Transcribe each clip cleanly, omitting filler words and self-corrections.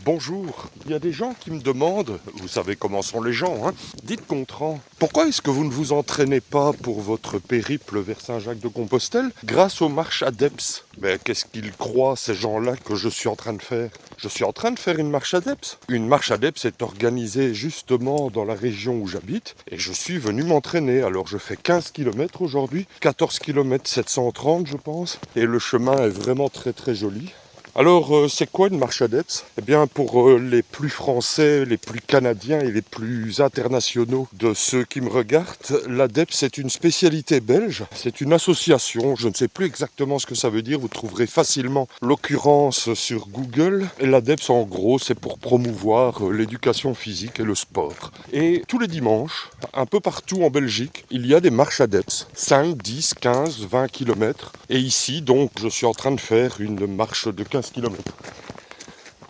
Bonjour, il y a des gens qui me demandent, vous savez comment sont les gens, hein, dites Gontran, pourquoi est-ce que vous ne vous entraînez pas pour votre périple vers Saint-Jacques-de-Compostelle grâce aux marches ADEPS? Mais qu'est-ce qu'ils croient ces gens-là que je suis en train de faire? Je suis en train de faire une marche ADEPS. Une marche ADEPS est organisée justement dans la région où j'habite et je suis venu m'entraîner. Alors je fais 15 km aujourd'hui, 14 km 730 je pense, et le chemin est vraiment très très joli. Alors, c'est quoi une marche ADEPS? Eh bien, pour les plus français, les plus canadiens et les plus internationaux de ceux qui me regardent, l'ADEPS c'est une spécialité belge. C'est une association, je ne sais plus exactement ce que ça veut dire, vous trouverez facilement l'occurrence sur Google. Et l'ADEPS, en gros, c'est pour promouvoir l'éducation physique et le sport. Et tous les dimanches, un peu partout en Belgique, il y a des marches ADEPS. 5, 10, 15, 20 km. Et ici, donc, je suis en train de faire une marche de 15 km.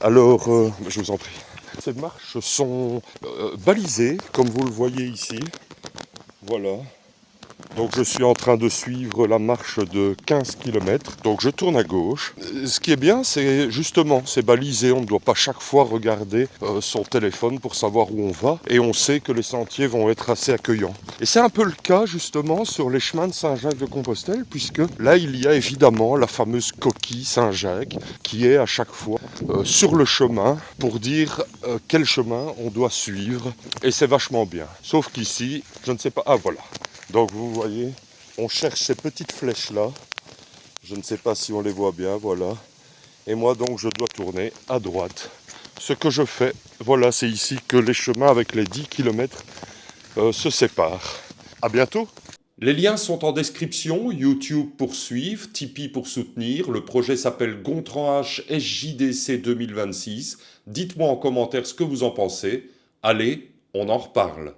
Alors, je vous en prie. Ces marches sont balisées, comme vous le voyez ici. Voilà. Donc je suis en train de suivre la marche de 15 km. Donc je tourne à gauche. Ce qui est bien, c'est justement, c'est balisé. On ne doit pas chaque fois regarder son téléphone pour savoir où on va. Et on sait que les sentiers vont être assez accueillants. Et c'est un peu le cas justement sur les chemins de Saint-Jacques-de-Compostelle, puisque là il y a évidemment la fameuse coquille Saint-Jacques qui est à chaque fois sur le chemin pour dire quel chemin on doit suivre. Et c'est vachement bien. Sauf qu'ici, je ne sais pas. Ah voilà. Donc vous voyez, on cherche ces petites flèches-là. Je ne sais pas si on les voit bien, voilà. Et moi donc je dois tourner à droite. Ce que je fais, voilà, c'est ici que les chemins avec les 10 km se séparent. À bientôt. Les liens sont en description, YouTube pour suivre, Tipeee pour soutenir. Le projet s'appelle Gontran H SJDC 2026. Dites-moi en commentaire ce que vous en pensez. Allez, on en reparle.